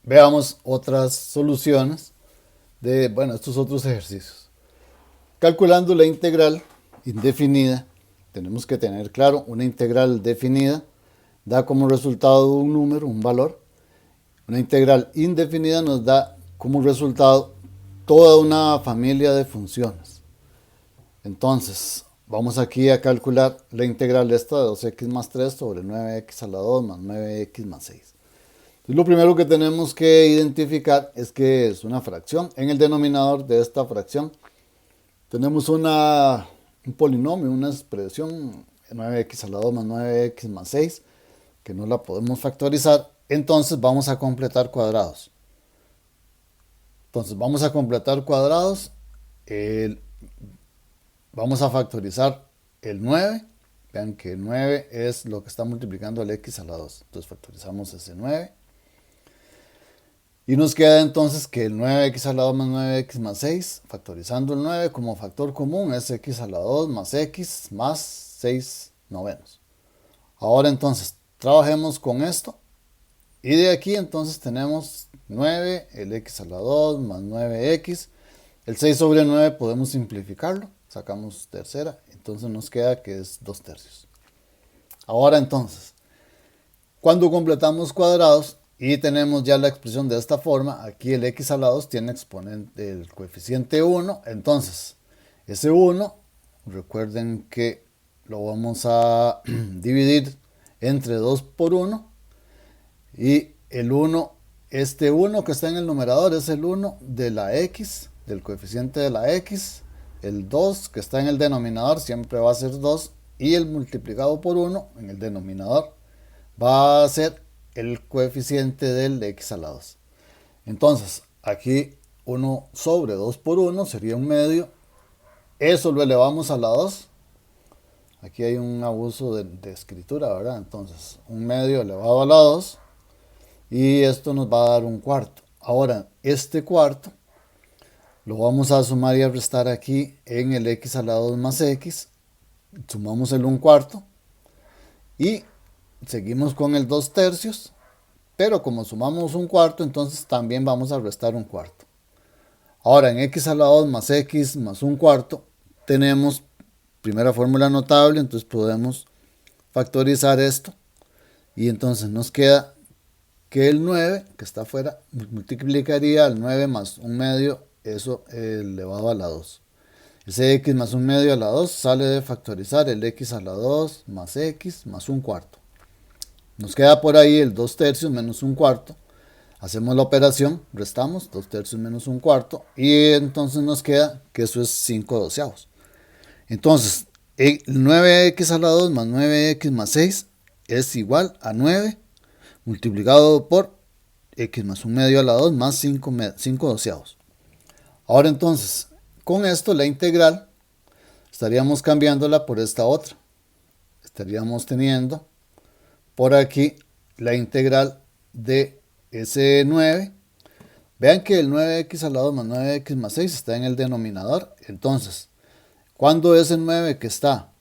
veamos otras soluciones de, bueno, estos otros ejercicios. Calculando la integral indefinida, tenemos que tener claro, una integral definida da como resultado un número, un valor. Una integral indefinida nos da como resultado toda una familia de funciones. Entonces, vamos aquí a calcular la integral esta de 2x más 3 sobre 9x a la 2 más 9x más 6. Entonces, lo primero que tenemos que identificar es que es una fracción. En el denominador de esta fracción tenemos un polinomio, una expresión 9x a la 2 más 9x más 6, que no la podemos factorizar. Entonces vamos a completar cuadrados. Entonces vamos a completar cuadrados. El, Vamos a factorizar el 9. Vean que 9 es lo que está multiplicando el x a la 2. Entonces factorizamos ese 9. Y nos queda entonces que el 9x a la 2 más 9x más 6, factorizando el 9 como factor común, es x a la 2 más x más 6 novenos. Ahora entonces, trabajemos con esto. Y de aquí entonces tenemos 9, el x a la 2 más 9x. El 6 sobre 9 podemos simplificarlo. Sacamos tercera. Entonces nos queda que es 2 tercios. Ahora entonces, cuando completamos cuadrados y tenemos ya la expresión de esta forma, aquí el x a la 2 tiene exponente, el coeficiente 1. Entonces, ese 1, recuerden que lo vamos a dividir entre 2 por 1. Y el 1, este 1 que está en el numerador es el 1 de la x, del coeficiente de la x. El 2 que está en el denominador siempre va a ser 2. Y el multiplicado por 1 en el denominador va a ser el coeficiente del x a la 2. Entonces, aquí 1 sobre 2 por 1 sería un medio. Eso lo elevamos a la 2. Aquí hay un abuso de escritura, ¿verdad? Entonces, un medio elevado a la 2. Y esto nos va a dar un cuarto. Ahora, este cuarto lo vamos a sumar y a restar aquí en el x a la 2 más x. Sumamos el 1 cuarto. Y seguimos con el 2 tercios. Pero como sumamos un cuarto, entonces también vamos a restar un cuarto. Ahora, en x a la 2 más x más un cuarto, tenemos primera fórmula notable. Entonces podemos factorizar esto. Y entonces nos queda que el 9, que está afuera, multiplicaría el 9 más un medio, eso elevado a la 2. Ese x más un medio a la 2 sale de factorizar el x a la 2 más x más un cuarto. Nos queda por ahí el 2 tercios menos un cuarto. Hacemos la operación, restamos 2 tercios menos un cuarto y entonces nos queda que eso es 5 doceavos. Entonces, el 9x a la 2 más 9x más 6 es igual a 9 multiplicado por x más un medio a la 2 más 5 doceavos. Ahora entonces, con esto la integral estaríamos cambiándola por esta otra. Estaríamos teniendo por aquí la integral de ese 9. Vean que el 9x a la 2 más 9x más 6 está en el denominador. Entonces, cuando ese 9 que está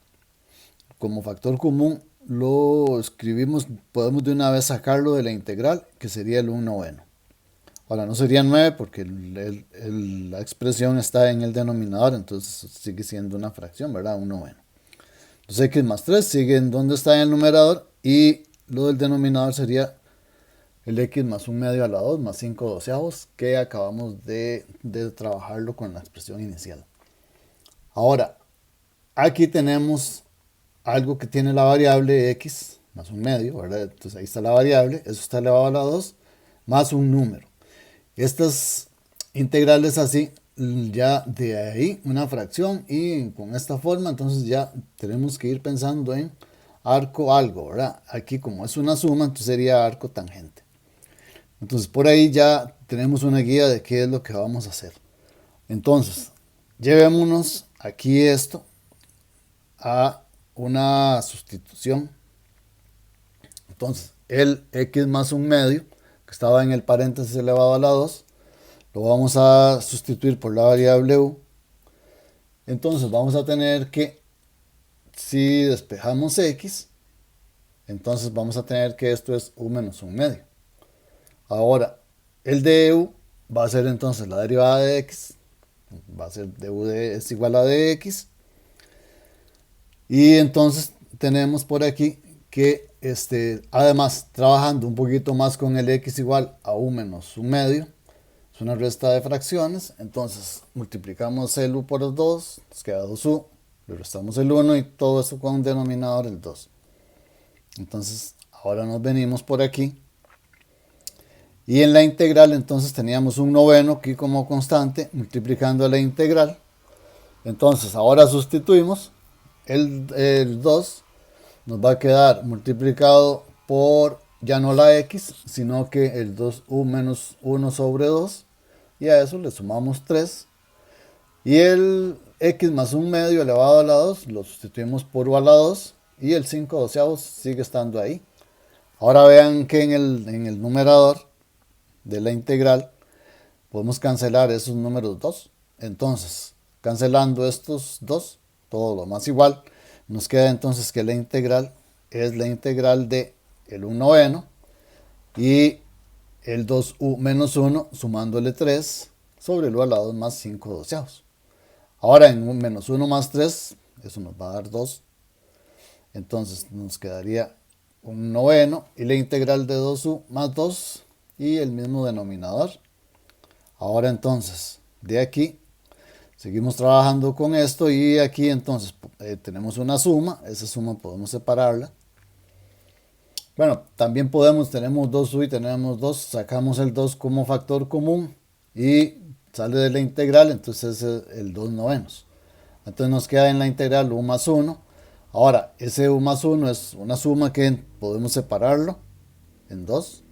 como factor común lo escribimos, podemos de una vez sacarlo de la integral, que sería el 1 noveno. Ahora no sería 9 porque la expresión está en el denominador, entonces sigue siendo una fracción, ¿verdad? 1 noveno. Entonces x más 3 sigue en donde está en el numerador y lo del denominador sería el x más un medio a la 2 más 5 doceavos, que acabamos de trabajarlo con la expresión inicial. Ahora, aquí tenemos algo que tiene la variable x más un medio, ¿verdad? Entonces ahí está la variable, eso está elevado a la 2, más un número. Estas integrales así, ya de ahí una fracción y con esta forma, entonces ya tenemos que ir pensando en arco algo, ¿verdad? Aquí como es una suma, entonces sería arco tangente. Entonces por ahí ya tenemos una guía de qué es lo que vamos a hacer. Entonces, llevémonos aquí esto a una sustitución. Entonces, el x más un medio, que estaba en el paréntesis elevado a la 2, lo vamos a sustituir por la variable u. Entonces vamos a tener que, si despejamos x, entonces vamos a tener que esto es u menos un medio. Ahora, el du va a ser entonces la derivada de x, va a ser du es igual a dx, y entonces tenemos por aquí que además trabajando un poquito más con el x igual a u menos un medio, es una resta de fracciones, entonces multiplicamos el u por el 2, nos queda 2u, le restamos el 1 y todo esto con un denominador el 2. Entonces ahora nos venimos por aquí y en la integral entonces teníamos un noveno aquí como constante multiplicando la integral. Entonces ahora sustituimos el 2, nos va a quedar multiplicado por ya no la x, sino que el 2u menos 1 sobre 2, y a eso le sumamos 3, y el x más un medio elevado a la 2 lo sustituimos por u a la 2, y el 5 doceavos sigue estando ahí. Ahora vean que en el numerador de la integral podemos cancelar esos números 2. Entonces, cancelando estos 2, todo lo más igual, nos queda entonces que la integral es la integral de el 1 noveno y el 2u menos 1 sumándole 3 sobre el u a la 2 más 5 doceavos. Ahora en un menos 1 más 3, eso nos va a dar 2. Entonces nos quedaría un noveno y la integral de 2u más 2 y el mismo denominador. Ahora entonces, de aquí, seguimos trabajando con esto y aquí entonces tenemos una suma, esa suma podemos separarla. Bueno, también tenemos 2u y tenemos 2, sacamos el 2 como factor común y sale de la integral, entonces es el 2 novenos. Entonces nos queda en la integral u más 1. Ahora, ese u más 1 es una suma que podemos separarlo en 2.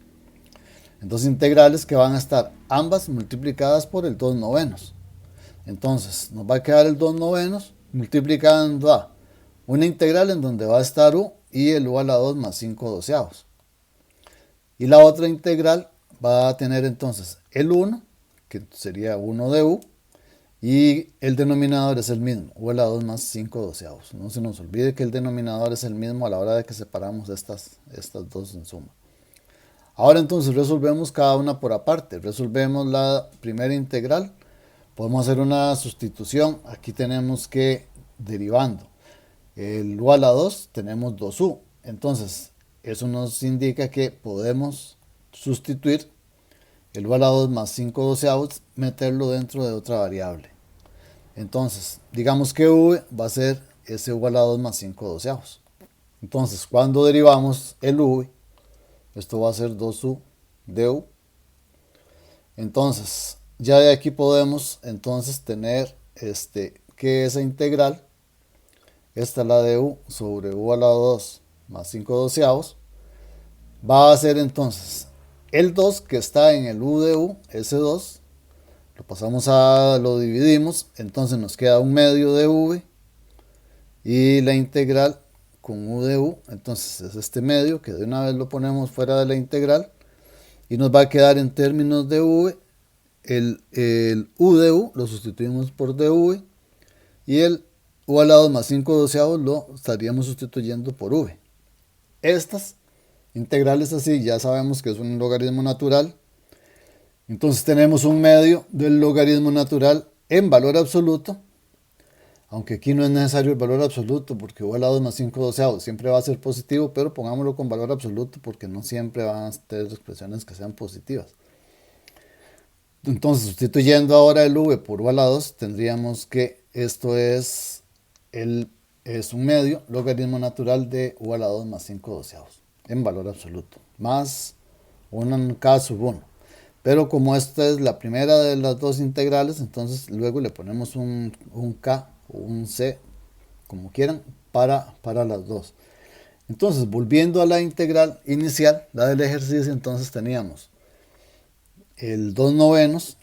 En dos integrales que van a estar ambas multiplicadas por el 2 novenos. Entonces nos va a quedar el 2 novenos multiplicando a una integral en donde va a estar u y el u a la 2 más 5 doceavos. Y la otra integral va a tener entonces el 1, que sería 1 de u, y el denominador es el mismo, u a la 2 más 5 doceavos. No se nos olvide que el denominador es el mismo a la hora de que separamos estas dos en suma. Ahora entonces resolvemos cada una por aparte. Resolvemos la primera integral. Podemos hacer una sustitución. Aquí tenemos que, derivando el u a la 2, tenemos 2u. Entonces, eso nos indica que podemos sustituir el u a la 2 más 5 doceavos, meterlo dentro de otra variable. Entonces, digamos que v va a ser ese u a la 2 más 5 doceavos. Entonces, cuando derivamos el v, esto va a ser 2u de u. Entonces, ya de aquí podemos entonces tener que esa integral, esta es la de u sobre u a la 2 más 5 doceavos, va a ser entonces el 2 que está en el u de u, ese 2, lo dividimos, entonces nos queda un medio de v y la integral con u de u, entonces es este medio que de una vez lo ponemos fuera de la integral y nos va a quedar en términos de v el u de u lo sustituimos por dv y el u a la 2 más 5 doceavos lo estaríamos sustituyendo por v. Estas integrales así ya sabemos que es un logaritmo natural, entonces tenemos un medio del logaritmo natural en valor absoluto, aunque aquí no es necesario el valor absoluto porque u a la 2 más 5 doceavos siempre va a ser positivo, pero pongámoslo con valor absoluto porque no siempre van a tener expresiones que sean positivas. Entonces, sustituyendo ahora el v por u a la 2, tendríamos que esto es un medio logaritmo natural de u a la 2 más 5 doceavos en valor absoluto, más 1 en k sub 1. Pero como esta es la primera de las dos integrales, entonces luego le ponemos un k o un c, como quieran, para las dos. Entonces, volviendo a la integral inicial, la del ejercicio, entonces teníamos el 2 novenos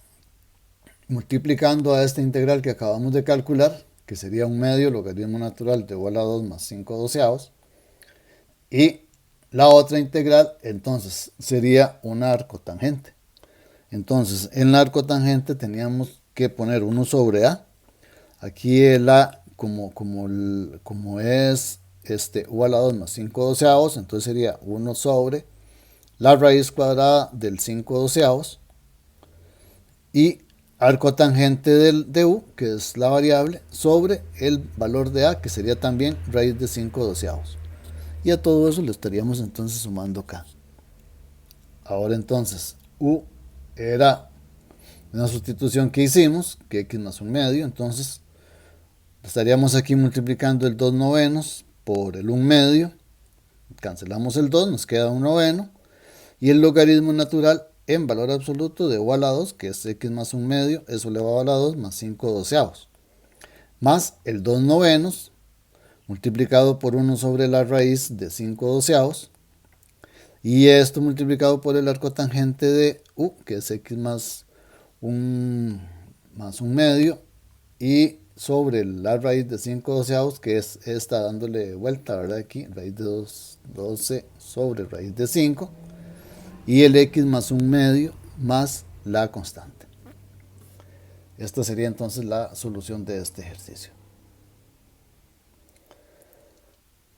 multiplicando a esta integral que acabamos de calcular, que sería un medio logaritmo natural de u a la 2 más 5 doceavos, y la otra integral entonces sería un arco tangente. Entonces en la arco tangente teníamos que poner 1 sobre a. Aquí el a como es u a la 2 más 5 doceavos, entonces sería 1 sobre la raíz cuadrada del 5 doceavos. y arco tangente de u, que es la variable, sobre el valor de a, que sería también raíz de 5 doceavos. Y a todo eso le estaríamos entonces sumando k. Ahora entonces, u era una sustitución que hicimos, que x más un medio, entonces estaríamos aquí multiplicando el 2 novenos por el 1 medio, cancelamos el 2, nos queda 1 noveno, y el logaritmo natural en valor absoluto de u a la 2, que es x más 1 medio, eso elevado a la 2 más 5 doceavos, más el 2 novenos, multiplicado por 1 sobre la raíz de 5 doceavos, y esto multiplicado por el arco tangente de u, que es x más un medio, y sobre la raíz de 5 doceavos, que es esta dándole vuelta, ¿verdad? Aquí, raíz de 12 sobre raíz de 5, y el x más un medio más la constante. Esta sería entonces la solución de este ejercicio.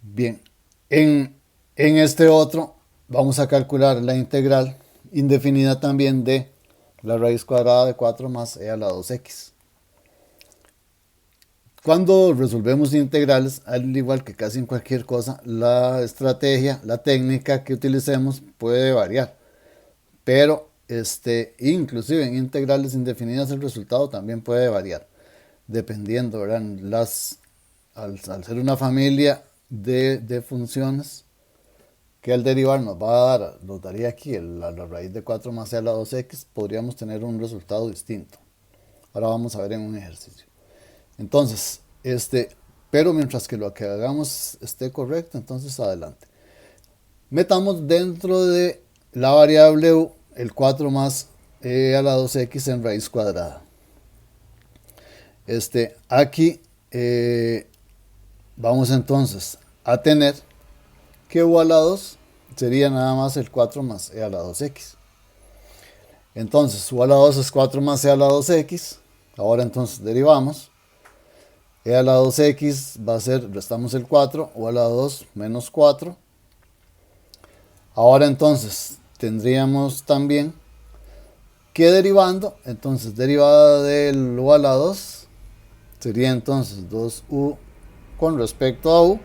Bien, en este otro vamos a calcular la integral indefinida también de la raíz cuadrada de 4 más e a la 2x. Cuando resolvemos integrales, al igual que casi en cualquier cosa, la estrategia, la técnica que utilicemos puede variar. Pero inclusive en integrales indefinidas el resultado también puede variar, dependiendo, ¿verdad? Al ser una familia de funciones que al derivar nos daría aquí la raíz de 4 más e a la 2x, podríamos tener un resultado distinto. Ahora vamos a ver en un ejercicio. Entonces, pero mientras que lo que hagamos esté correcto, entonces adelante. Metamos dentro de la variable u el 4 más e a la 2x en raíz cuadrada. Aquí vamos entonces a tener que u a la 2 sería nada más el 4 más e a la 2x. Entonces u a la 2 es 4 más e a la 2x. Ahora entonces derivamos. E a la 2x va a ser, restamos el 4, u a la 2 menos 4. Ahora entonces tendríamos también que derivando, entonces derivada del u a la 2 sería entonces 2u con respecto a u,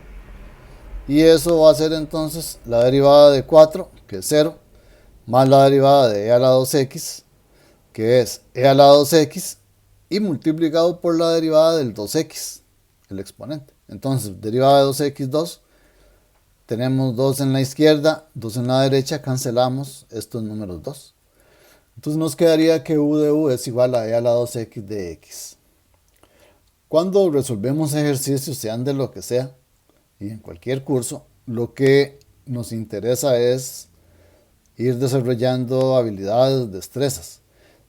y eso va a ser entonces la derivada de 4, que es 0, más la derivada de e a la 2x, que es e a la 2x, y multiplicado por la derivada del 2x, el exponente. Entonces, derivada de 2x, 2, tenemos 2 en la izquierda, 2 en la derecha, cancelamos estos números 2. Entonces nos quedaría que u de u es igual a e a la 2x de x. Cuando resolvemos ejercicios, sean de lo que sea, y en cualquier curso, lo que nos interesa es ir desarrollando habilidades, destrezas,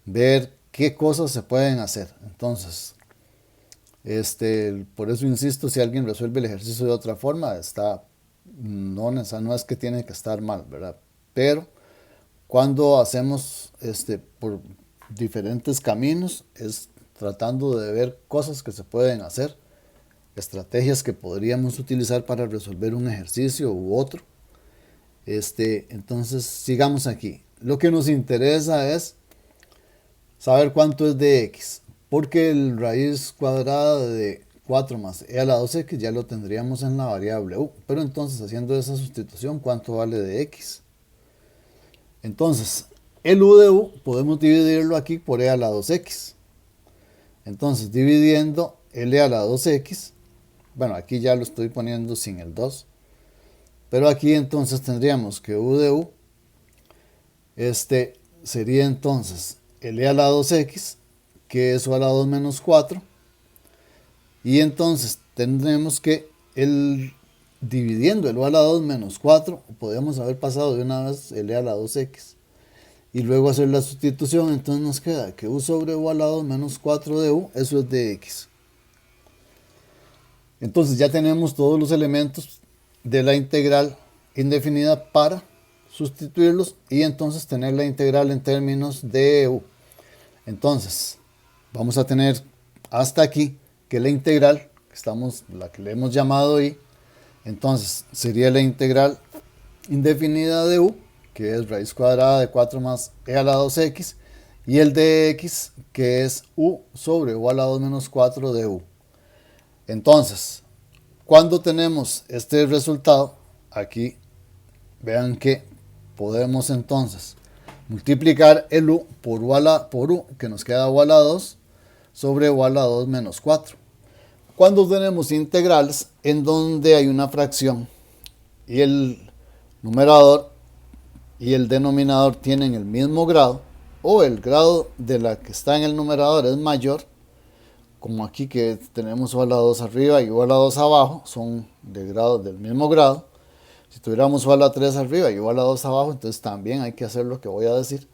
ver qué cosas se pueden hacer. Entonces, por eso insisto, si alguien resuelve el ejercicio de otra forma, no es que tiene que estar mal, ¿verdad? Pero cuando hacemos por diferentes caminos, es tratando de ver cosas que se pueden hacer, estrategias que podríamos utilizar para resolver un ejercicio u otro. Entonces sigamos aquí. Lo que nos interesa es saber cuánto es de x, porque el raíz cuadrada de 4 más e a la 2x ya lo tendríamos en la variable u, pero entonces haciendo esa sustitución, ¿cuánto vale de x? Entonces, el u de u podemos dividirlo aquí por e a la 2x. Entonces, dividiendo el e a la 2x, bueno, aquí ya lo estoy poniendo sin el 2, pero aquí entonces tendríamos que u de u, sería entonces el e a la 2x, que es u a la 2 menos 4, y entonces tendremos que dividiendo el u a la 2 menos 4, podemos haber pasado de una vez el e a la 2x, y luego hacer la sustitución. Entonces nos queda que u sobre u a la 2 menos 4 de u, eso es de x. Entonces ya tenemos todos los elementos de la integral indefinida para sustituirlos y entonces tener la integral en términos de u. Entonces vamos a tener hasta aquí que la integral, la que le hemos llamado y, entonces sería la integral indefinida de u, que es raíz cuadrada de 4 más e a la 2x, y el de x, que es u sobre u a la 2 menos 4 de u. Entonces, cuando tenemos este resultado, aquí vean que podemos entonces multiplicar el u por u, que nos queda u a la 2 sobre u a la 2 menos 4. Cuando tenemos integrales en donde hay una fracción y el numerador y el denominador tienen el mismo grado, o el grado de la que está en el numerador es mayor, como aquí que tenemos u a la 2 arriba y u a la 2 abajo, son de grado del mismo grado. Si tuviéramos u a la 3 arriba y u a la 2 abajo, entonces también hay que hacer lo que voy a decir.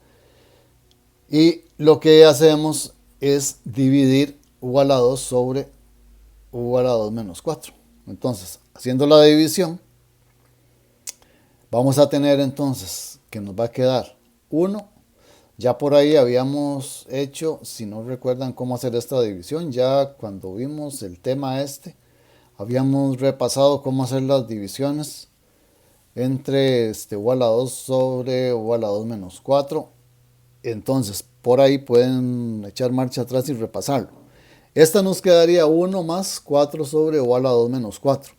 Y lo que hacemos es dividir u a la 2 sobre u a la 2 menos 4. Entonces, haciendo la división, vamos a tener entonces que nos va a quedar 1. Ya por ahí habíamos hecho, si no recuerdan cómo hacer esta división, ya cuando vimos el tema habíamos repasado cómo hacer las divisiones entre u a la 2 sobre u a la 2 menos 4. Entonces, por ahí pueden echar marcha atrás y repasarlo. Esta nos quedaría 1 más 4 sobre u a la 2 menos 4.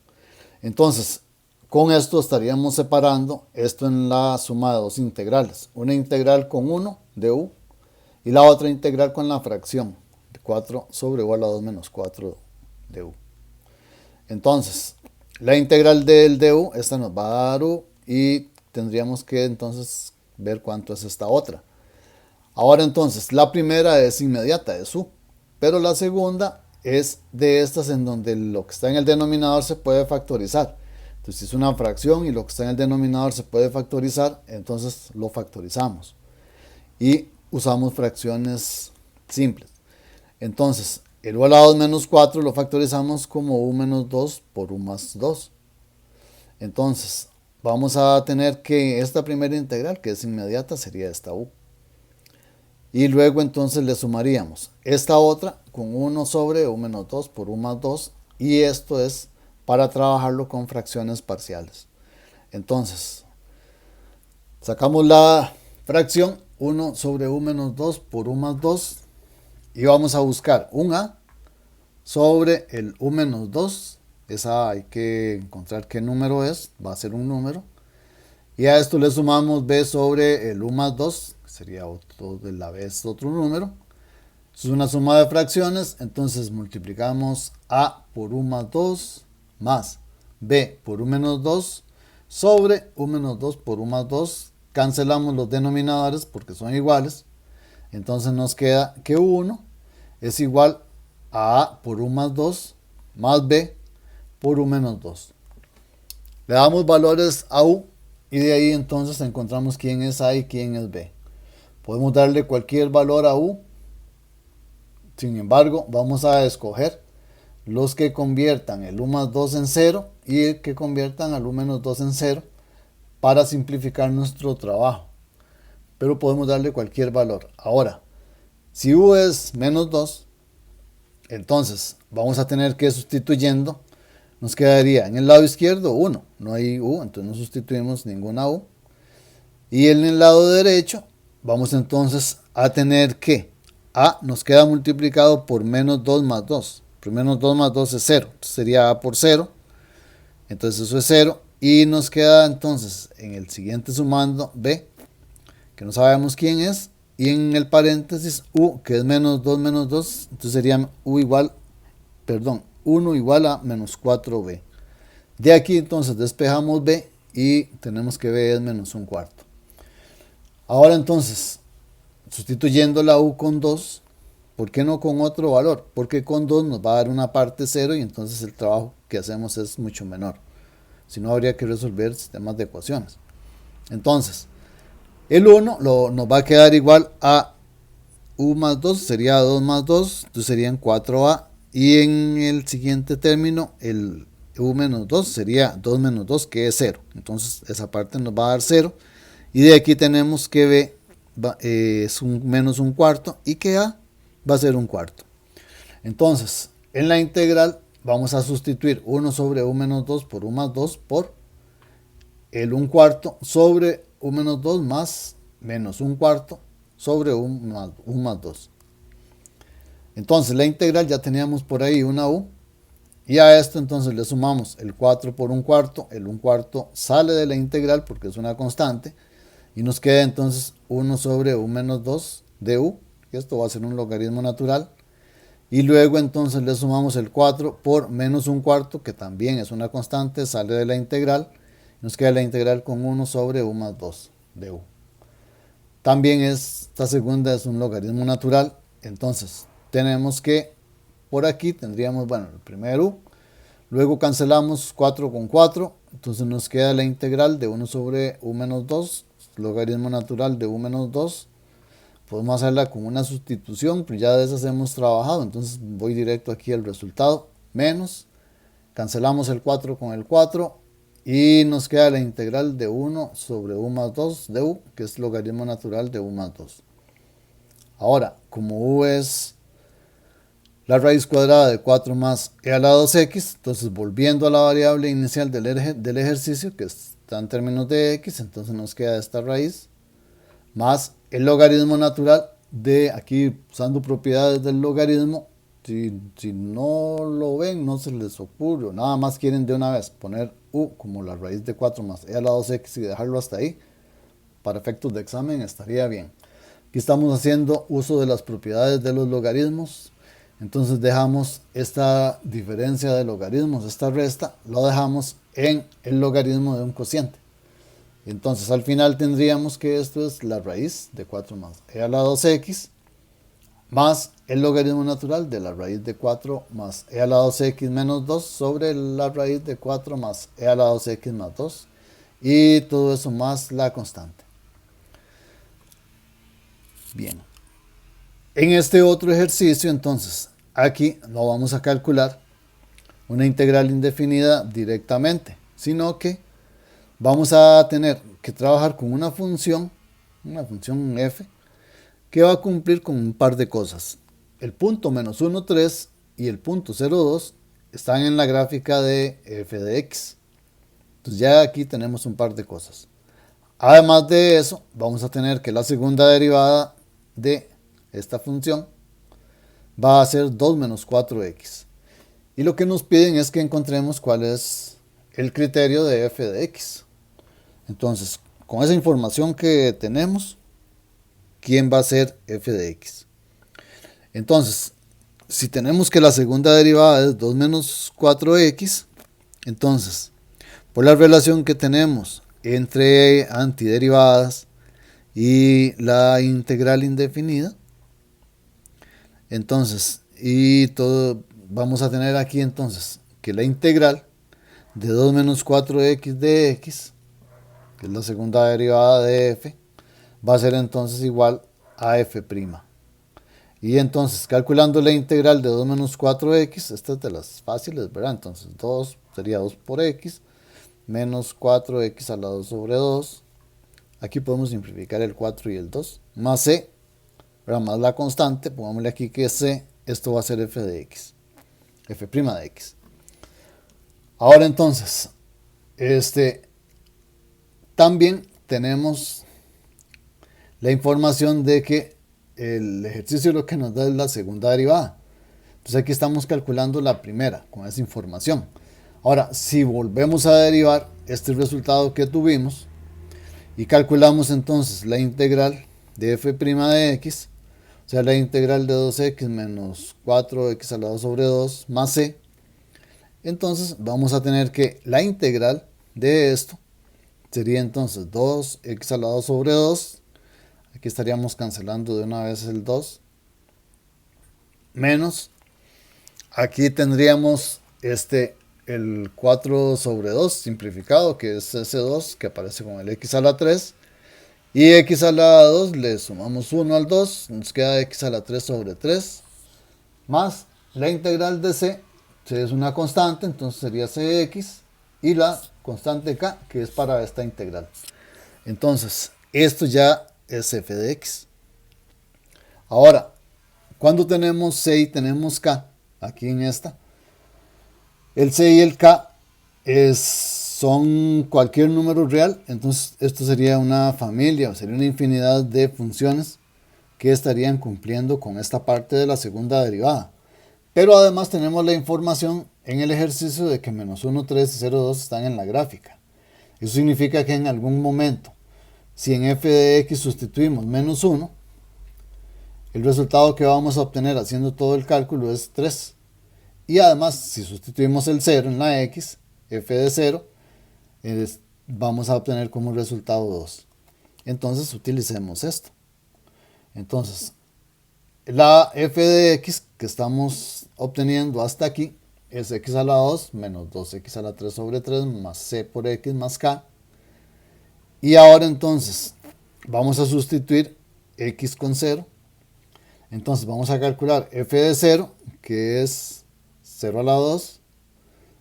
Entonces, con esto estaríamos separando esto en la suma de dos integrales. Una integral con 1 de u y la otra integral con la fracción de 4 sobre u a la 2 menos 4 de u. Entonces, la integral del du, esta nos va a dar u y tendríamos que entonces ver cuánto es esta otra. Ahora entonces, la primera es inmediata, es u, pero la segunda es de estas en donde lo que está en el denominador se puede factorizar. Entonces, si es una fracción y lo que está en el denominador se puede factorizar, entonces lo factorizamos. Y usamos fracciones simples. Entonces, el u a la 2 menos 4 lo factorizamos como u menos 2 por u más 2. Entonces, vamos a tener que esta primera integral, que es inmediata, sería esta u. Y luego entonces le sumaríamos esta otra con 1 sobre u menos 2 por u más 2. Y esto es para trabajarlo con fracciones parciales. Entonces, sacamos la fracción 1 sobre u menos 2 por u más 2 y vamos a buscar un a sobre el u menos 2. Esa hay que encontrar qué número es, va a ser un número. Y a esto le sumamos b sobre el u más 2, que sería otro de la vez otro número. Es una suma de fracciones, entonces multiplicamos a por u más 2 más b por u menos 2 sobre u menos 2 por u más 2. Cancelamos los denominadores porque son iguales. Entonces nos queda que u1 es igual a por u más 2 más b por u menos 2. Le damos valores a u y de ahí entonces encontramos quién es a y quién es b. Podemos darle cualquier valor a u. Sin embargo, vamos a escoger los que conviertan el u más 2 en 0 y el que conviertan al u menos 2 en 0 para simplificar nuestro trabajo. Pero podemos darle cualquier valor. Ahora, si u es menos 2, entonces vamos a tener que sustituyendo, nos quedaría en el lado izquierdo 1, no hay u, entonces no sustituimos ninguna u. Y en el lado derecho vamos entonces a tener que a nos queda multiplicado por menos 2 más 2. Por menos 2 más 2 es 0, entonces sería a por 0. Entonces eso es 0. Y nos queda entonces en el siguiente sumando b, que no sabemos quién es. Y en el paréntesis u, que es menos 2 menos 2. Entonces sería 1 igual a menos 4b. De aquí entonces despejamos b y tenemos que b es menos 1/4. Ahora entonces, sustituyendo la u con 2, ¿por qué no con otro valor? Porque con 2 nos va a dar una parte 0 y entonces el trabajo que hacemos es mucho menor. Si no, habría que resolver sistemas de ecuaciones. Entonces, el 1 nos va a quedar igual a u más 2, sería 2 más 2, entonces serían 4a. Y en el siguiente término, el u menos 2 sería 2 menos 2, que es 0. Entonces, esa parte nos va a dar 0. Y de aquí tenemos que b es menos 1/4 y que a va a ser 1/4. Entonces, en la integral vamos a sustituir 1 sobre u menos 2 por u más 2 por el 1/4 sobre u menos 2 más menos 1/4 sobre u más 2. Entonces la integral ya teníamos por ahí una u. Y a esto entonces le sumamos el 4 por un cuarto. El un cuarto sale de la integral porque es una constante. Y nos queda entonces 1 sobre u menos 2 de u. Y esto va a ser un logaritmo natural. Y luego entonces le sumamos el 4 por menos un cuarto, que también es una constante, sale de la integral. Nos queda la integral con 1 sobre u más 2 de u. También esta segunda es un logaritmo natural. Entonces tenemos que por aquí tendríamos, bueno, el primer u. Luego cancelamos 4 con 4. Entonces nos queda la integral de 1 sobre u menos 2. Logaritmo natural de u menos 2. Podemos hacerla con una sustitución, pero ya de esas hemos trabajado. Entonces voy directo aquí al resultado. Menos. Cancelamos el 4 con el 4. Y nos queda la integral de 1 sobre u más 2 de u, que es logaritmo natural de u más 2. Ahora, como u es la raíz cuadrada de 4 más e a la 2x, entonces volviendo a la variable inicial del ejercicio, que está en términos de x, entonces nos queda esta raíz, más el logaritmo natural de, aquí usando propiedades del logaritmo, si no lo ven, no se les ocurre, nada más quieren de una vez poner u como la raíz de 4 más e a la 2x y dejarlo hasta ahí, para efectos de examen estaría bien. Aquí estamos haciendo uso de las propiedades de los logaritmos. Entonces dejamos esta diferencia de logaritmos, esta resta, lo dejamos en el logaritmo de un cociente. Entonces al final tendríamos que esto es la raíz de 4 más e a la 2x más el logaritmo natural de la raíz de 4 más e a la 2x menos 2 sobre la raíz de 4 más e a la 2x más 2 y todo eso más la constante. Bien. En este otro ejercicio, entonces, aquí no vamos a calcular una integral indefinida directamente, sino que vamos a tener que trabajar con una función f, que va a cumplir con un par de cosas. El punto menos 1, 3 y el punto 0, 2 están en la gráfica de f de x. Entonces ya aquí tenemos un par de cosas. Además de eso, vamos a tener que la segunda derivada de esta función va a ser 2 menos 4x. Y lo que nos piden es que encontremos cuál es el criterio de f de x. Entonces, con esa información que tenemos, ¿quién va a ser f de x? Entonces, si tenemos que la segunda derivada es 2 menos 4x, entonces, por la relación que tenemos entre antiderivadas y la integral indefinida, entonces, y todo, vamos a tener aquí entonces que la integral de 2 menos 4x de x, que es la segunda derivada de f, va a ser entonces igual a f'. Y entonces, calculando la integral de 2 menos 4x, esta es de las fáciles, ¿verdad? Entonces, 2 sería 2 por x, menos 4x a la 2 sobre 2. Aquí podemos simplificar el 4 y el 2, más c, más la constante, pongámosle aquí que c, esto va a ser f de x, f' de x. Ahora entonces, también tenemos la información de que el ejercicio lo que nos da es la segunda derivada. Entonces aquí estamos calculando la primera con esa información. Ahora, si volvemos a derivar este resultado que tuvimos y calculamos entonces la integral de f' de x, o sea, la integral de 2x menos 4x a la 2 sobre 2 más c. Entonces vamos a tener que la integral de esto sería entonces 2x a la 2 sobre 2. Aquí estaríamos cancelando de una vez el 2. Menos. Aquí tendríamos el 4 sobre 2 simplificado, que es ese 2 que aparece con el x a la 3. Y x a la 2 le sumamos 1 al 2, nos queda x a la 3 sobre 3, más la integral de c, c es una constante, entonces sería cx, y la constante k, que es para esta integral. Entonces, esto ya es f de x. Ahora, cuando tenemos c y tenemos k, aquí en esta, el c y el k son cualquier número real, entonces esto sería una familia, o sería una infinidad de funciones que estarían cumpliendo con esta parte de la segunda derivada. Pero además tenemos la información en el ejercicio de que menos 1, 3 y 0, 2 están en la gráfica. Eso significa que en algún momento, si en f de x sustituimos menos 1, el resultado que vamos a obtener haciendo todo el cálculo es 3. Y además, si sustituimos el 0 en la x, f de 0, vamos a obtener como resultado 2. Entonces utilicemos esto. Entonces, la f de x que estamos obteniendo hasta aquí es x a la 2 menos 2x a la 3 sobre 3 más c por x más k. Y ahora entonces vamos a sustituir x con 0. Entonces vamos a calcular f de 0, que es 0 a la 2,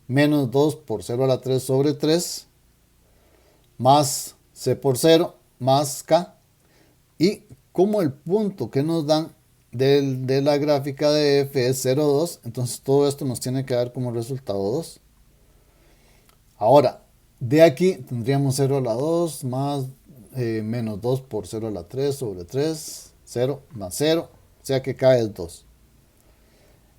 menos 2 por 0 a la 3 sobre 3, más c por 0, más k. Y como el punto que nos dan de la gráfica de f es 0, 2, entonces todo esto nos tiene que dar como resultado 2. Ahora, de aquí tendríamos 0 a la 2 más menos 2 por 0 a la 3 sobre 3, 0 más 0, o sea que k es 2.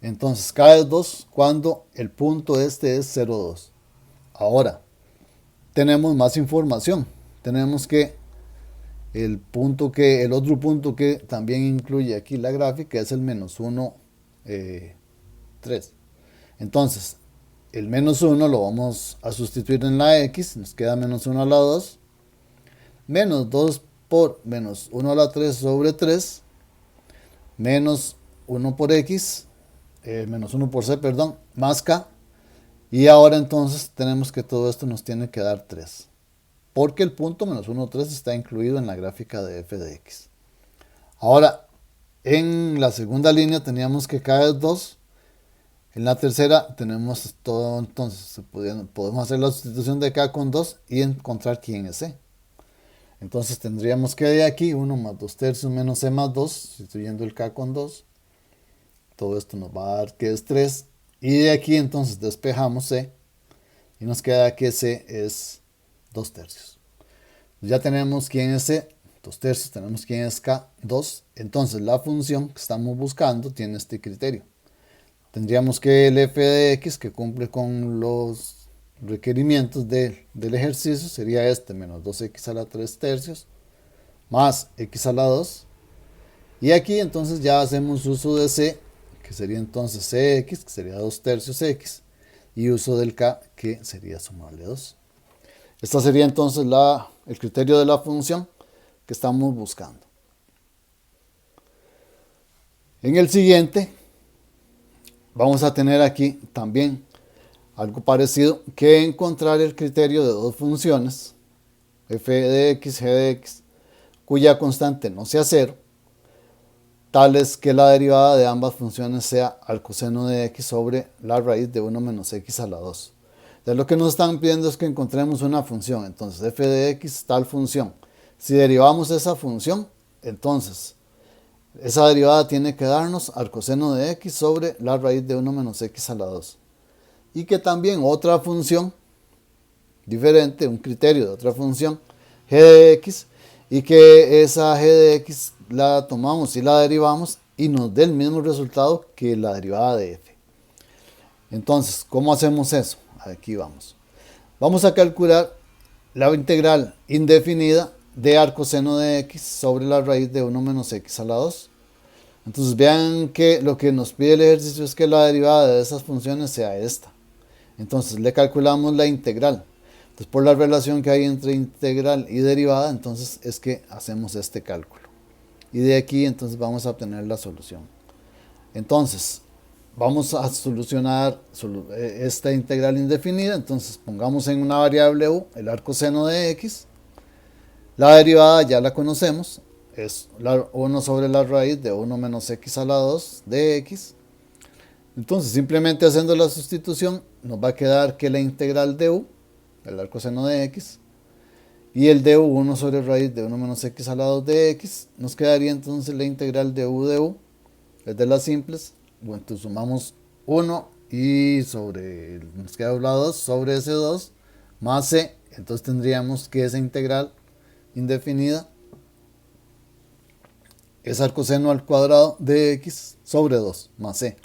Entonces k es 2 cuando el punto este es 0, 2. Ahora, tenemos más información. Tenemos que el otro punto que también incluye aquí la gráfica es el menos 1, 3. Entonces, el menos 1 lo vamos a sustituir en la x, nos queda menos 1 a la 2, menos 2 por menos 1 a la 3 sobre 3, menos 1 por x, menos 1 por c, perdón, más k. Y ahora entonces tenemos que todo esto nos tiene que dar 3. Porque el punto menos 1, 3 está incluido en la gráfica de f de x. Ahora, en la segunda línea teníamos que k es 2. En la tercera tenemos todo, entonces podemos hacer la sustitución de k con 2 y encontrar quién es c. Entonces tendríamos que de aquí 1 más 2 tercios menos c más 2, sustituyendo el k con 2. Todo esto nos va a dar que es 3. Y de aquí entonces despejamos c y nos queda que c es 2 tercios. Ya tenemos quién es c, 2 tercios, tenemos quién es k, 2. Entonces la función que estamos buscando tiene este criterio. Tendríamos que el f de x, que cumple con los requerimientos del ejercicio, sería este, menos 2x a la 3 tercios, más x a la 2. Y aquí entonces ya hacemos uso de c, que sería entonces cx, que sería 2 tercios x, y uso del k, que sería sumarle 2. Este sería entonces el criterio de la función que estamos buscando. En el siguiente vamos a tener aquí también algo parecido, que encontrar el criterio de dos funciones, f de x, g de x, cuya constante no sea 0, tal es que la derivada de ambas funciones sea al coseno de x sobre la raíz de 1 menos x a la 2. Entonces lo que nos están pidiendo es que encontremos una función. Entonces f de x tal función. Si derivamos esa función, entonces esa derivada tiene que darnos al coseno de x sobre la raíz de 1 menos x a la 2. Y que también otra función diferente, un criterio de otra función, g de x, y que esa g de x la tomamos y la derivamos y nos dé el mismo resultado que la derivada de f. Entonces, ¿cómo hacemos eso? Aquí vamos. Vamos a calcular la integral indefinida de al coseno de x sobre la raíz de 1 menos x a la 2. Entonces vean que lo que nos pide el ejercicio es que la derivada de esas funciones sea esta. Entonces le calculamos la integral. Entonces por la relación que hay entre integral y derivada, entonces es que hacemos este cálculo. Y de aquí entonces vamos a obtener la solución. Entonces vamos a solucionar esta integral indefinida. Entonces pongamos en una variable u el arcoseno de x. La derivada ya la conocemos. Es 1 sobre la raíz de 1 menos x a la 2 de x. Entonces simplemente haciendo la sustitución nos va a quedar que la integral de u, el arcoseno de x, y el de u, 1 sobre raíz de 1 menos x a la 2 de x, nos quedaría entonces la integral de u, es de las simples. Bueno, entonces sumamos 1 y nos queda la 2 sobre ese 2 más c. Entonces tendríamos que esa integral indefinida es arcoseno al cuadrado de x sobre 2 más c.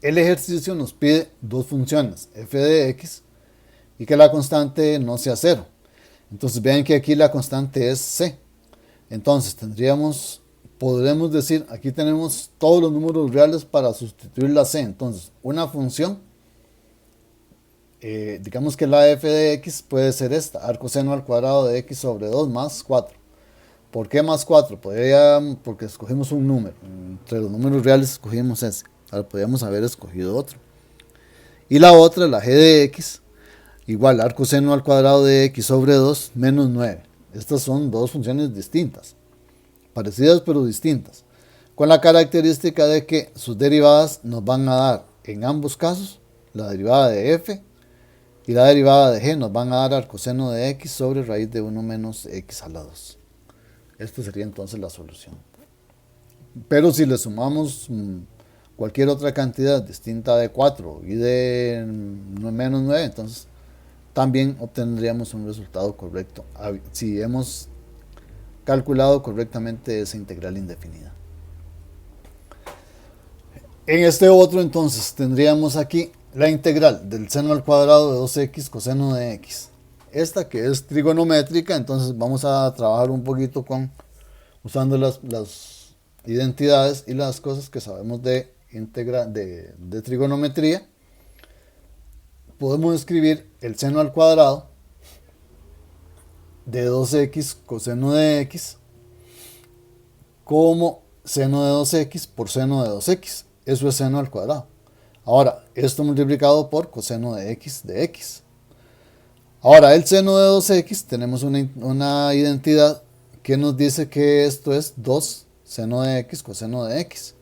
El ejercicio nos pide dos funciones, f de x y que la constante no sea 0. Entonces vean que aquí la constante es c. Entonces podremos decir, aquí tenemos todos los números reales para sustituir la c. Entonces una función, digamos que la f de x puede ser esta, arcoseno al cuadrado de x sobre 2 más 4. ¿Por qué más 4? Porque escogimos un número. Entre los números reales escogimos ese. Ahora podríamos haber escogido otro. Y la otra, la g de x, igual arcoseno al cuadrado de x sobre 2 menos 9. Estas son dos funciones distintas. Parecidas pero distintas. Con la característica de que sus derivadas nos van a dar, en ambos casos, la derivada de f y la derivada de g nos van a dar arcoseno de x sobre raíz de 1 menos x a la 2. Esta sería entonces la solución. Pero si le sumamos cualquier otra cantidad distinta de 4 y de menos 9, entonces también obtendríamos un resultado correcto si hemos calculado correctamente esa integral indefinida. En este otro entonces tendríamos aquí la integral del seno al cuadrado de 2x coseno de x. Esta que es trigonométrica, entonces vamos a trabajar un poquito usando las identidades y las cosas que sabemos de trigonometría. Podemos escribir el seno al cuadrado de 2x coseno de x como seno de 2x por seno de 2x. Eso es seno al cuadrado. Ahora, esto multiplicado por coseno de x. Ahora, el seno de 2x, tenemos una identidad que nos dice que esto es 2 seno de x coseno de x.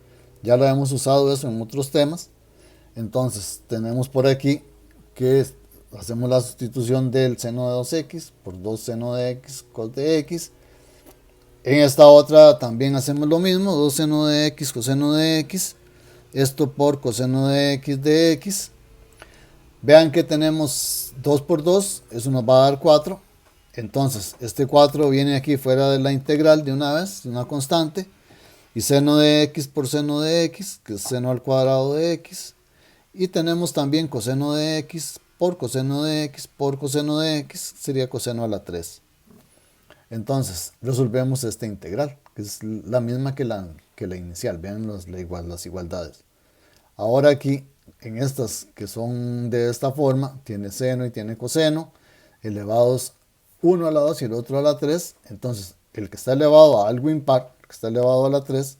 Ya lo hemos usado eso en otros temas. Entonces, tenemos por aquí que hacemos la sustitución del seno de 2x por 2 seno de x cos de x. En esta otra también hacemos lo mismo, 2 seno de x coseno de x. Esto por coseno de x. Vean que tenemos 2 por 2, eso nos va a dar 4. Entonces, este 4 viene aquí fuera de la integral de una vez, una constante. Y seno de x por seno de x, que es seno al cuadrado de x. Y tenemos también coseno de x por coseno de x por coseno de x, sería coseno a la 3. Entonces, resolvemos esta integral, que es la misma que la inicial. Vean las igualdades. Ahora aquí, en estas que son de esta forma, tiene seno y tiene coseno, elevados uno a la 2 y el otro a la 3. Entonces, el que está elevado a algo impar, el que está elevado a la 3,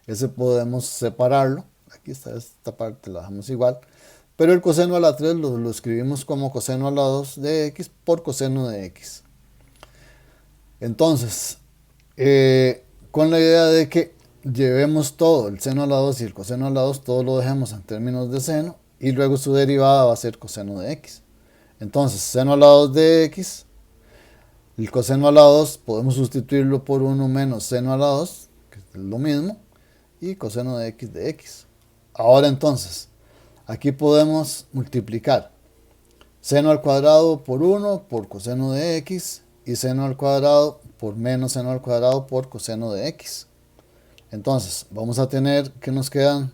ese podemos separarlo. Aquí está esta parte, la dejamos igual. Pero el coseno a la 3 lo escribimos como coseno a la 2 de x por coseno de x. Entonces, con la idea de que llevemos todo, el seno a la 2 y el coseno a la 2, todo lo dejemos en términos de seno, y luego su derivada va a ser coseno de x. Entonces, seno a la 2 de x, el coseno a la 2 podemos sustituirlo por 1 menos seno a la 2, que es lo mismo, y coseno de x. Ahora entonces, aquí podemos multiplicar seno al cuadrado por 1 por coseno de x y seno al cuadrado por menos seno al cuadrado por coseno de x. Entonces, vamos a tener que nos quedan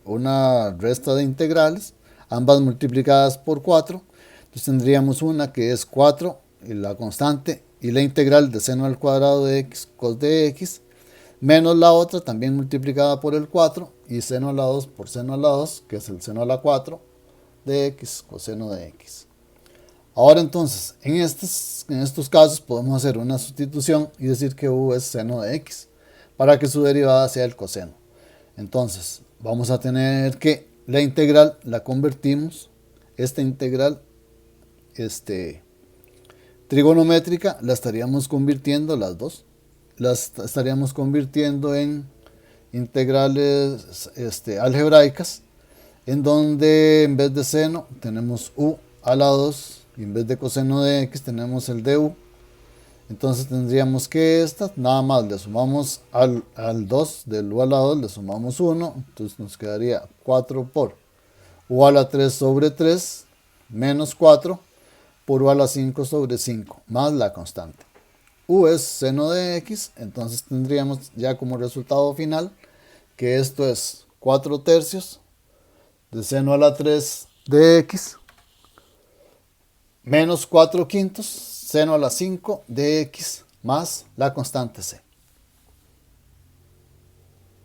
una resta de integrales, ambas multiplicadas por 4. Entonces tendríamos una que es 4, y la constante, y la integral de seno al cuadrado de x cos de x, menos la otra también multiplicada por el 4, y seno a la 2 por seno a la 2, que es el seno a la 4 de x coseno de x. Ahora entonces, en estos casos podemos hacer una sustitución y decir que u es seno de x, para que su derivada sea el coseno. Entonces, vamos a tener que la integral la convertimos, esta integral trigonométrica la estaríamos convirtiendo, las dos, las estaríamos convirtiendo en integrales algebraicas, en donde en vez de seno tenemos u a la 2 y en vez de coseno de x tenemos el de u. Entonces tendríamos que nada más le sumamos al 2, del u a la 2 le sumamos 1, entonces nos quedaría 4 por u a la 3 sobre 3 menos 4 por u a la 5 sobre 5 más la constante. U es seno de x, entonces tendríamos ya como resultado final que esto es 4 tercios de seno a la 3 de x menos 4 quintos seno a la 5 de x más la constante c.